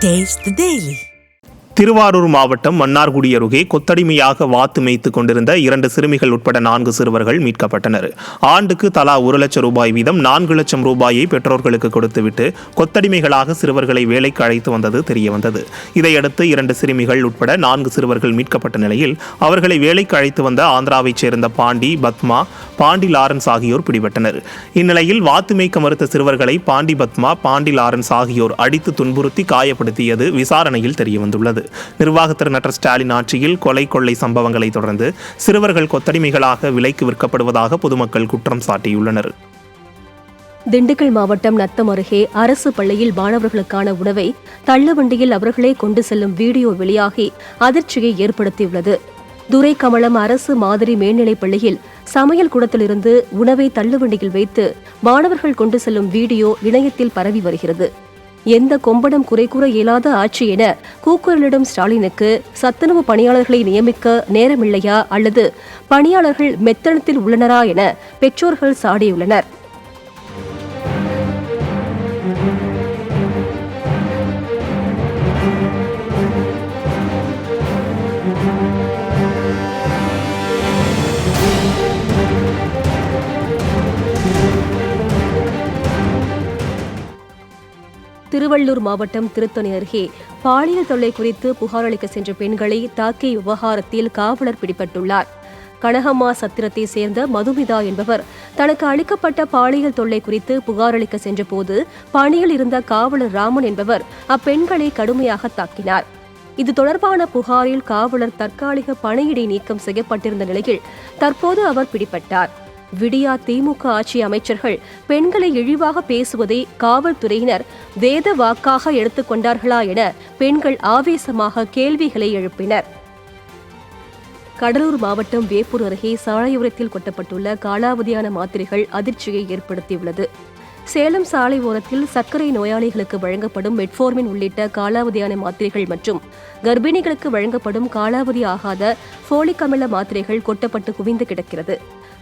Taste the Daily. Thiruvarur மாவட்டம் மன்னார்குடி அருகே கொத்தடிமையாக வாத்து மேய்த்துக் கொண்டிருந்த 2 சிறுமிகள் உட்பட 4 சிறுவர்கள் மீட்கப்பட்டனர். ஆண்டுக்கு தலா 1 லட்சம் ரூபாய் வீதம் 4 லட்சம் ரூபாயை பெற்றோர்களுக்கு கொடுத்துவிட்டு கொத்தடிமைகளாக சிறுவர்களை வேலைக்கு அழைத்து வந்தது தெரியவந்தது. இதையடுத்து 2 சிறுமிகள் உட்பட 4 சிறுவர்கள் மீட்கப்பட்ட நிலையில் அவர்களை வேலைக்கு அழைத்து வந்த ஆந்திராவைச் சேர்ந்த பாண்டி, பத்மா, பாண்டி லாரன்ஸ் ஆகியோர் பிடிபட்டனர். இந்நிலையில் வாத்து மேய்க்க மறுத்த சிறுவர்களை பாண்டி, பத்மா, பாண்டி லாரன்ஸ் ஆகியோர் அடித்து துன்புறுத்தி காயப்படுத்தியது விசாரணையில் தெரியவந்துள்ளது. நிர்வாகத்திரு நட்டர் ஸ்டாலின் ஆட்சியில் கொலை கொள்ளை சம்பவங்களை தொடர்ந்து சிறுவர்கள் கொத்தடிமைகளாக விலைக்கு விற்கப்படுவதாக பொதுமக்கள் குற்றம் சாட்டியுள்ளனர். திண்டுக்கல் மாவட்டம் நத்தம் அருகே அரசு பள்ளியில் மாணவர்களுக்கான உணவை தள்ளுவண்டியில் அவர்களே கொண்டு செல்லும் வீடியோ வெளியாகி அதிர்ச்சியை ஏற்படுத்தியுள்ளது. துரைக்கமலம் அரசு மாதிரி மேல்நிலைப் பள்ளியில் சமையல் கூடத்திலிருந்து உணவை தள்ளுவண்டியில் வைத்து மாணவர்கள் கொண்டு செல்லும் வீடியோ இணையத்தில் பரவி வருகிறது. எந்த கொம்பனம் குறை கூற இயலாத ஆட்சி என கூக்குரலிடும் ஸ்டாலினுக்கு சத்துணவு பணியாளர்களை நியமிக்க நேரமில்லையா அல்லது பணியாளர்கள் மெத்தனத்தில் உள்ளனரா என பெற்றோர்கள் சாடியுள்ளனர். திருவள்ளூர் மாவட்டம் திருத்தணி அருகே பாலியல் தொல்லை குறித்து புகார் அளிக்க சென்ற பெண்களை தாக்கிய விவகாரத்தில் காவலர் பிடிபட்டுள்ளார். கனகம்மா சத்திரத்தை சேர்ந்த மதுமிதா என்பவர் தனக்கு அளிக்கப்பட்ட பாலியல் தொல்லை குறித்து புகார் அளிக்க சென்றபோது பணியில் இருந்த காவலர் ராமன் என்பவர் அப்பெண்களை கடுமையாக தாக்கினார். இது தொடர்பான புகாரில் காவலர் தற்காலிக பணியிடை நீக்கம் செய்யப்பட்டிருந்த நிலையில் தற்போது அவர் பிடிபட்டார். விடியா திமுக ஆட்சி அமைச்சர்கள் பெண்களை இழிவாக பேசுவதை காவல்துறையினர் வேத வாக்காக எடுத்துக்கொண்டார்களா என பெண்கள் ஆவேசமாக கேள்விகளை எழுப்பினர். கடலூர் மாவட்டம் வேப்பூர் அருகே சாலையோரத்தில் கொட்டப்பட்டுள்ள காலாவதியான மாத்திரைகள் அதிர்ச்சியை ஏற்படுத்தியுள்ளது. சேலம் சாலை ஓரத்தில் சர்க்கரை நோயாளிகளுக்கு வழங்கப்படும் மெட்ஃபோர்மின் உள்ளிட்ட காலாவதியான மாத்திரைகள் மற்றும் கர்ப்பிணிகளுக்கு வழங்கப்படும் காலாவதி ஆகாத ஃபோலிக் அமில மாத்திரைகள் கொட்டப்பட்டு குவிந்து கிடக்கிறது.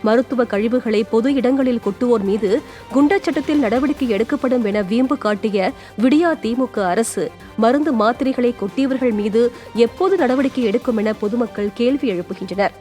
மருத்துவ கழிவுகளை பொது இடங்களில் கொட்டுவோர் மீது குண்டர் சட்டத்தில் நடவடிக்கை எடுக்கப்படும் என வீம்பு காட்டிய விடியா திமுக அரசு மருந்து மாத்திரைகளை கொட்டியவர்கள் மீது எப்போது நடவடிக்கை எடுக்கும் என பொதுமக்கள் கேள்வி எழுப்புகின்றனர்.